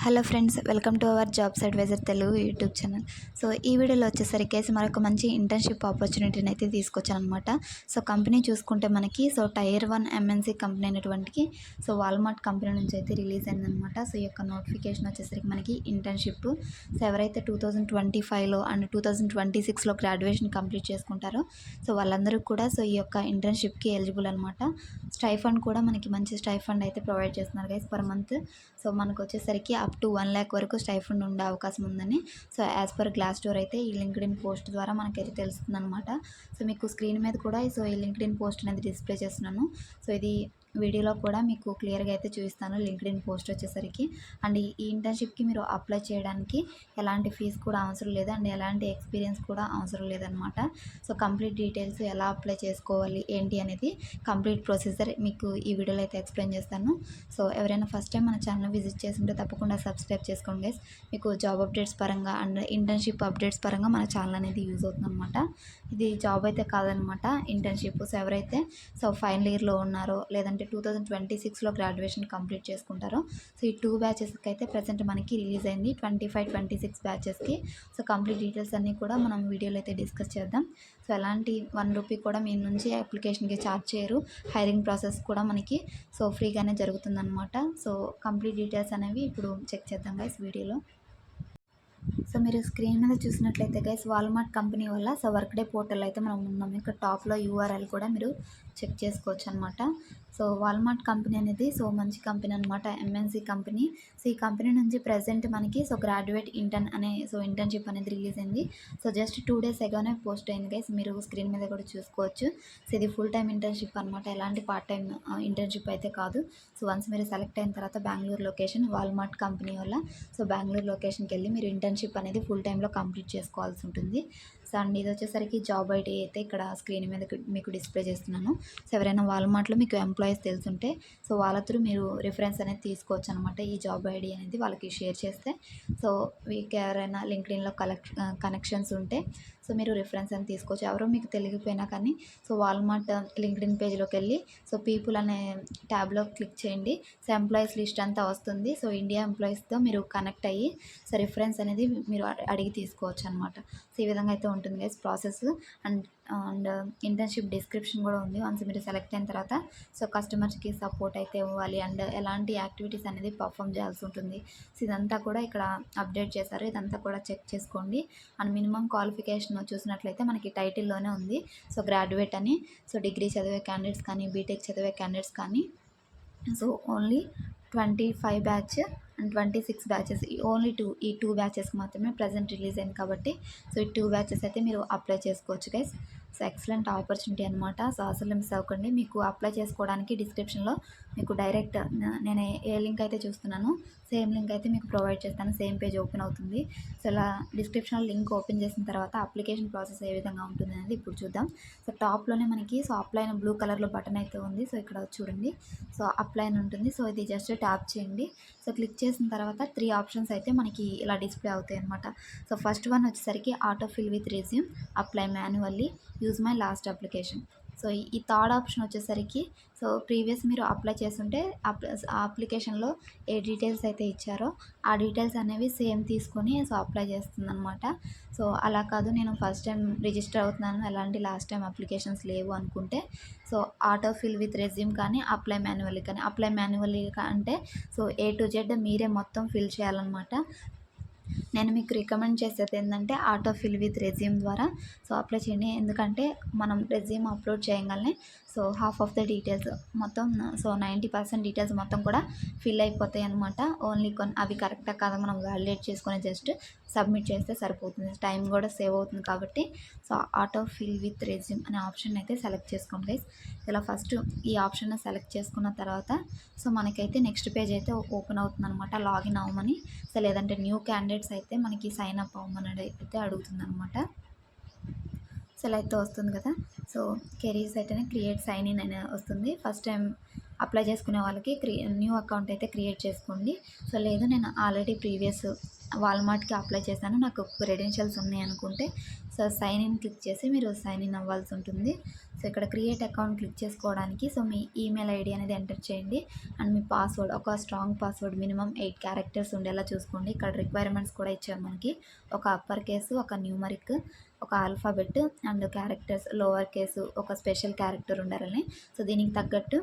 Hello friends, welcome to our jobs advisor Telugu YouTube channel. So ఈ వీడియోలో వచ్చేసరికి మరొక మంచి ఇంటర్న్షిప్ ఆపర్చునిటీని అయితే తీసుకొచ్చాను అనమాట. సో కంపెనీ చూసుకుంటే మనకి టైర్ 1 ఎంఎన్సీ కంపెనీ అయినటువంటి వాల్మార్ట్ కంపెనీ నుంచి అయితే రిలీజ్ అయిందనమాట. సో ఈ యొక్క నోటిఫికేషన్ వచ్చేసరికి మనకి ఇంటర్న్షిప్. సో ఎవరైతే 2025లో అండ్ 2026లో గ్రాడ్యుయేషన్ కంప్లీట్ చేసుకుంటారో వాళ్ళందరూ కూడా ఈ యొక్క ఇంటర్న్షిప్కి ఎలిజిబుల్ అనమాట. స్టైఫండ్ కూడా మనకి మంచి స్టైఫండ్ అయితే ప్రొవైడ్ చేస్తున్నారు గైస్ పర్ మంత్. సో మనకు వచ్చేసరికి అప్ టు 1 lakh వరకు స్టైఫండ్ ఉండే అవకాశం ఉందని యాజ్ పర్ గ్లాస్ డోర్ అయితే ఈ లింక్డ్ఇన్ పోస్ట్ ద్వారా మనకైతే తెలుస్తుంది అనమాట. సో మీకు స్క్రీన్ మీద కూడా ఈ లింక్డ్ఇన్ పోస్ట్ అనేది డిస్ప్లే చేస్తున్నాను. సో ఇది వీడియోలో కూడా మీకు క్లియర్గా అయితే చూపిస్తాను లింక్డ్ఇన్ పోస్ట్ వచ్చేసరికి. అండ్ ఈ ఇంటర్న్షిప్కి మీరు అప్లై చేయడానికి ఎలాంటి ఫీజు కూడా అవసరం లేదు అండ్ ఎలాంటి ఎక్స్పీరియన్స్ కూడా అవసరం లేదనమాట. సో కంప్లీట్ డీటెయిల్స్ ఎలా అప్లై చేసుకోవాలి ఏంటి అనేది కంప్లీట్ ప్రొసీజర్ మీకు ఈ వీడియోలో అయితే ఎక్స్ప్లెయిన్ చేస్తాను. సో ఎవరైనా ఫస్ట్ టైం మన ఛానల్ విజిట్ చేస్తుంటే తప్పకుండా సబ్స్క్రైబ్ చేసుకోండి గైస్. మీకు జాబ్ అప్డేట్స్ పరంగా అండ్ ఇంటర్న్షిప్ అప్డేట్స్ పరంగా మన ఛానల్ అనేది యూజ్ అవుతుంది అనమాట. ఇది జాబ్ అయితే కాదనమాట, ఇంటర్న్షిప్. సో ఎవరైతే ఫైనల్ ఇయర్లో ఉన్నారో లేదంటే 2026లో గ్రాడ్యుయేషన్ కంప్లీట్ చేసుకుంటారో ఈ 2 బ్యాచెస్కి అయితే ప్రజెంట్ మనకి రిలీజ్ అయింది, 25-26 బ్యాచెస్కి. సో కంప్లీట్ డీటెయిల్స్ అన్నీ కూడా మనం వీడియోలో అయితే డిస్కస్ చేద్దాం. సో ఎలాంటి 1 రూపీ కూడా మీ నుంచి అప్లికేషన్కి ఛార్జ్ చేయరు. హైరింగ్ ప్రాసెస్ కూడా మనకి ఫ్రీగానే జరుగుతుందన్నమాట. సో కంప్లీట్ డీటెయిల్స్ అనేవి ఇప్పుడు చెక్ చేద్దాం గైస్ వీడియోలో. సో మీరు స్క్రీన్ మీద చూసినట్లయితే గైస్ వాల్మార్ట్ కంపెనీ వల్ల వర్క్ డే పోర్టల్ అయితే మనం ఉన్నాం. ఇక్కడ టాప్లో యూఆర్ఎల్ కూడా మీరు చెక్ చేసుకోవచ్చు అనమాట. సో వాల్మార్ట్ కంపెనీ అనేది మంచి కంపెనీ అనమాట, ఎంఎన్సీ కంపెనీ. సో ఈ కంపెనీ నుంచి ప్రజెంట్ మనకి గ్రాడ్యుయేట్ ఇంటర్న్ అనే ఇంటర్న్షిప్ అనేది రిలీజ్ అయింది. జస్ట్ 2 days అగోనే పోస్ట్ అయింది గైస్, మీరు స్క్రీన్ మీద కూడా చూసుకోవచ్చు. సో ఇది ఫుల్ టైం ఇంటర్న్షిప్ అనమాట, ఎలాంటి పార్ట్ టైం ఇంటర్న్షిప్ అయితే కాదు. సో వన్స్ మీరు సెలెక్ట్ అయిన తర్వాత బెంగళూరు లొకేషన్ వాల్మార్ట్ కంపెనీ వల్ల బెంగళూరు లొకేషన్కి వెళ్ళి మీరు ఇంటర్న్షిప్ అనేది ఫుల్ టైంలో కంప్లీట్ చేసుకోవాల్సి ఉంటుంది. సో అండ్ ఇది వచ్చేసరికి జాబ్ ఐడి అయితే ఇక్కడ స్క్రీన్ మీద మీకు డిస్ప్లే చేస్తున్నాను. సో ఎవరైనా వాల్మార్ట్లో మీకు ఎంప్లాయీస్ తెలుసుంటే వాళ్ళ త్రూ మీరు రిఫరెన్స్ అనేది తీసుకోవచ్చు అనమాట. ఈ జాబ్ ఐడి అనేది వాళ్ళకి షేర్ చేస్తే మీకు ఎవరైనా లింక్డ్ఇన్లో కనెక్షన్స్ ఉంటే మీరు రిఫరెన్స్ అని తీసుకోవచ్చు. ఎవరో మీకు తెలియకపోయినా కానీ వాల్మార్ట్ లింక్డ్ఇన్ పేజ్లోకి వెళ్ళి పీపుల్ అనే ట్యాబ్లో క్లిక్ చేయండి. ఎంప్లాయీస్ లిస్ట్ అంతా వస్తుంది. ఇండియా ఎంప్లాయీస్తో మీరు కనెక్ట్ అయ్యి రిఫరెన్స్ అనేది మీరు అడిగి తీసుకోవచ్చు అనమాట. ఈ విధంగా అయితే ఉంటుంది guys process. And internship description కూడా ఉంది. వన్స్ మీరు సెలెక్ట్ అయిన తర్వాత కస్టమర్స్కి సపోర్ట్ అయితే ఇవ్వాలి అండ్ ఎలాంటి యాక్టివిటీస్ అనేది పర్ఫామ్ చేయాల్సి ఉంటుంది. ఇదంతా కూడా ఇక్కడ అప్డేట్ చేశారు, ఇదంతా కూడా చెక్ చేసుకోండి. అండ్ మినిమం క్వాలిఫికేషన్ చూసినట్లయితే మనకి టైటిల్లోనే ఉంది గ్రాడ్యుయేట్ అని. డిగ్రీ చదివే క్యాండిడేట్స్ కానీ బీటెక్ చదివే క్యాండిడేట్స్ కానీ only 25 batch and 26 batches only ఈ 2 బ్యాచెస్కి మాత్రమే ప్రజెంట్ రిలీజ్ అయింది కాబట్టి ఈ 2 బ్యాచెస్ అయితే మీరు అప్లై చేసుకోవచ్చు గైస్. ఎక్సలెంట్ ఆపర్చునిటీ అనమాట. అసలు మిస్ అవ్వకండి. మీకు అప్లై చేసుకోవడానికి డిస్క్రిప్షన్లో మీకు డైరెక్ట్ నేను ఏ లింక్ అయితే చూస్తున్నానో సేమ్ లింక్ అయితే మీకు ప్రొవైడ్ చేస్తాను. సేమ్ పేజ్ ఓపెన్ అవుతుంది. ఇలా డిస్క్రిప్షన్లో లింక్ ఓపెన్ చేసిన తర్వాత అప్లికేషన్ ప్రాసెస్ ఏ విధంగా ఉంటుంది అనేది ఇప్పుడు చూద్దాం. టాప్లోనే మనకి అప్లై అని బ్లూ కలర్లో బటన్ అయితే ఉంది. ఇక్కడ చూడండి అప్లై అని ఉంటుంది. ఇది జస్ట్ ట్యాప్ చేయండి. క్లిక్ చేసిన తర్వాత 3 ఆప్షన్స్ అయితే మనకి ఇలా డిస్ప్లే అవుతాయి అనమాట. ఫస్ట్ వన్ వచ్చేసరికి auto fill with resume, apply manually, use my last application. ఈ థర్డ్ ఆప్షన్ వచ్చేసరికి ప్రీవియస్ మీరు అప్లై చేస్తుంటే ఆ అప్లికేషన్లో ఏ డీటెయిల్స్ అయితే ఇచ్చారో ఆ డీటెయిల్స్ అనేవి సేమ్ తీసుకొని అప్లై చేస్తుంది అనమాట. అలా కాదు నేను ఫస్ట్ టైం రిజిస్టర్ అవుతున్నాను, ఎలాంటి లాస్ట్ టైం అప్లికేషన్స్ లేవు అనుకుంటే ఆటో ఫిల్ విత్ రెజ్యూమ్ కానీ అప్లై మాన్యువల్లీ కానీ. అప్లై మాన్యువల్లీ అంటే A to Z మీరే మొత్తం ఫిల్ చేయాలన్నమాట. నేను మీకు రికమెండ్ చేసేది ఏంటంటే ఆటో ఫిల్ విత్ రెజ్యూమ్ ద్వారా అప్లై చేయండి. ఎందుకంటే మనం రెజ్యూమ్ అప్లోడ్ చేయగానే హాఫ్ ఆఫ్ ద డీటెయిల్స్ మొత్తం 90% డీటెయిల్స్ మొత్తం కూడా ఫిల్ అయిపోతాయి అనమాట. ఓన్లీ అవి కరెక్టా కాదా మనం వ్యాలిడేట్ చేసుకొని జస్ట్ సబ్మిట్ చేస్తే సరిపోతుంది, టైం కూడా సేవ్ అవుతుంది. కాబట్టి ఆటో ఫిల్ విత్ రెజ్యూమ్ అనే ఆప్షన్ అయితే సెలెక్ట్ చేసుకోండి గైస్. ఇలా ఫస్ట్ ఈ ఆప్షన్ సెలెక్ట్ చేసుకున్న తర్వాత మనకైతే నెక్స్ట్ పేజ్ అయితే ఓపెన్ అవుతుంది అనమాట, లాగిన్ అవ్వమని. లేదంటే న్యూ క్యాండిడేట్స్ అయితే మనకి సైన్ అప్ అవ్వమని అయితే అడుగుతుంది అనమాట. ఇలా అయితే వస్తుంది కదా. కెరీర్స్ అయితేనే క్రియేట్ సైన్ ఇన్ అనే వస్తుంది. ఫస్ట్ టైం అప్లై చేసుకునే వాళ్ళకి న్యూ అకౌంట్ అయితే క్రియేట్ చేసుకోండి. లేదు నేను ఆల్రెడీ ప్రీవియస్ వాల్మార్ట్కి అప్లై చేశాను, నాకు క్రెడెన్షియల్స్ ఉన్నాయి అనుకుంటే సైన్ ఇన్ క్లిక్ చేసి మీరు సైన్ ఇన్ అవ్వాల్సి ఉంటుంది. ఇక్కడ క్రియేట్ అకౌంట్ క్లిక్ చేసుకోవడానికి సో మీ ఈమెయిల్ ఐడి అనేది ఎంటర్ చేయండి. అండ్ మీ పాస్వర్డ్ ఒక స్ట్రాంగ్ పాస్వర్డ్ మినిమం 8 క్యారెక్టర్స్ ఉండేలా చూసుకోండి. ఇక్కడ రిక్వైర్మెంట్స్ కూడా ఇచ్చారు మనకి. ఒక అప్పర్ కేసు, ఒక న్యూమరిక్, ఒక alphabet and characters lower case, ఒక స్పెషల్ క్యారెక్టర్ ఉండాలని. సో దీనికి తగ్గట్టు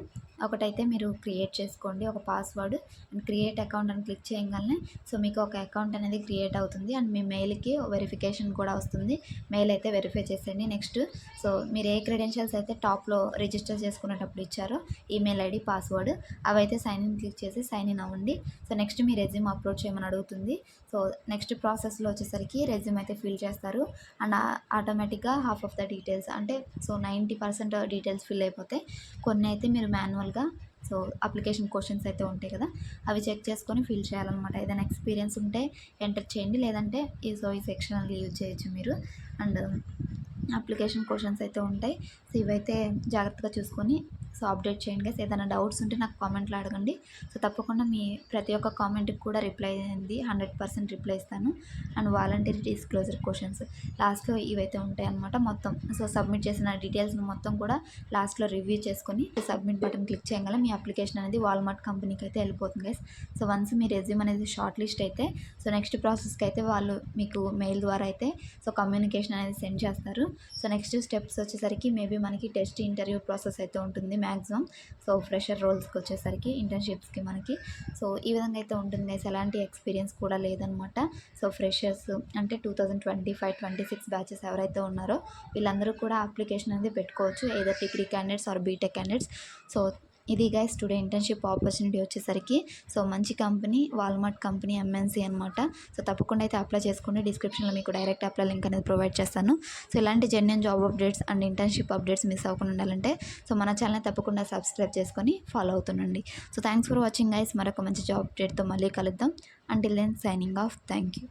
ఒకటైతే మీరు క్రియేట్ చేసుకోండి ఒక పాస్వర్డ్. అండ్ క్రియేట్ అకౌంట్ అని క్లిక్ చేయగానే సో మీకు ఒక అకౌంట్ అనేది క్రియేట్ అవుతుంది. అండ్ మీ మెయిల్కి వెరిఫికేషన్ కూడా వస్తుంది. మెయిల్ అయితే వెరిఫై చేసేయండి. నెక్స్ట్ సో మీరు ఏ క్రెడెన్షియల్స్ అయితే టాప్లో రిజిస్టర్ చేసుకునేటప్పుడు ఇచ్చారో ఈమెయిల్ ఐడి, పాస్వర్డ్ అవైతే సైన్ ఇన్ క్లిక్ చేసి సైన్ ఇన్ అవ్వండి. సో నెక్స్ట్ మీ రెజ్యూమ్ అప్లోడ్ చేయమని అడుగుతుంది. సో నెక్స్ట్ ప్రాసెస్లో వచ్చేసరికి రెజ్యూమ్ అయితే ఫిల్ చేస్తారు. అండ్ ఆటోమేటిక్గా హాఫ్ ఆఫ్ ద డీటెయిల్స్ అంటే సో 90% డీటెయిల్స్ ఫిల్ అయిపోతాయి. కొన్ని అయితే మీరు మాన్యువల్గా సో అప్లికేషన్ క్వశ్చన్స్ అయితే ఉంటాయి కదా, అవి చెక్ చేసుకొని ఫిల్ చేయాలన్నమాట. ఏదైనా ఎక్స్పీరియన్స్ ఉంటే ఎంటర్ చేయండి, లేదంటే ఈ సెక్షన్ అనేది యూజ్ చేయొచ్చు మీరు. అండ్ అప్లికేషన్ క్వశ్చన్స్ అయితే ఉంటాయి. సో ఇవైతే జాగ్రత్తగా చూసుకొని సో అప్డేట్ చేయండి గైస్. ఏదైనా డౌట్స్ ఉంటే నాకు కామెంట్లో అడగండి. సో తప్పకుండా మీ ప్రతి ఒక్క కామెంట్కి కూడా రిప్లై అయింది 100% రిప్లై ఇస్తాను. అండ్ వాలంటరీ డిస్క్లోజర్ క్వశ్చన్స్ లాస్ట్లో ఇవైతే ఉంటాయి అన్నమాట మొత్తం. సో సబ్మిట్ చేసిన డీటెయిల్స్ని మొత్తం కూడా లాస్ట్లో రివ్యూ చేసుకొని సబ్మిట్ బటన్ క్లిక్ చేయగల మీ అప్లికేషన్ అనేది వాల్మార్ట్ కంపెనీకి అయితే వెళ్ళిపోతుంది గైస్. సో వన్స్ మీ రెజ్యూమ్ అనేది షార్ట్ లిస్ట్ అయితే సో నెక్స్ట్ ప్రాసెస్కి అయితే వాళ్ళు మీకు మెయిల్ ద్వారా అయితే సో కమ్యూనికేషన్ అనేది సెండ్ చేస్తారు. సో నెక్స్ట్ స్టెప్స్ వచ్చేసరికి మేబీ మనకి టెస్ట్ ఇంటర్వ్యూ ప్రాసెస్ అయితే ఉంటుంది మ్యాక్సిమం. సో ఫ్రెషర్ రోల్స్కి వచ్చేసరికి ఇంటర్న్షిప్స్కి మనకి సో ఈ విధంగా అయితే ఉంటుంది గైస్. ఎలాంటి ఎక్స్పీరియన్స్ కూడా లేదనమాట. సో ఫ్రెషర్స్ అంటే 2025-26 బ్యాచెస్ ఎవరైతే ఉన్నారో వీళ్ళందరూ కూడా అప్లికేషన్ అనేది పెట్టుకోవచ్చు. Either degree candidates or BTech candidates. So ఇది గైస్ టుడే ఇంటర్న్షిప్ ఆపర్చునిటీ వచ్చేసరికి సో మంచి కంపెనీ వాల్మార్ట్ కంపెనీ ఎంఎన్సీ అనమాట. సో తప్పకుండా అయితే అప్లై చేసుకోండి. డిస్క్రిప్షన్లో మీకు డైరెక్ట్ అప్లై లింక్ అనేది ప్రొవైడ్ చేస్తాను. సో ఇలాంటి genuine job updates and internship updates miss అవ్వకుండా ఉండాలంటే సో మన ఛానల్ తప్పకుండా సబ్స్క్రైబ్ చేసుకొని ఫాలో అవుతుండండి. So thanks for watching guys. మరొక మంచి జాబ్ అప్డేట్తో మళ్ళీ కలుద్దాం. Until then signing off. Thank you.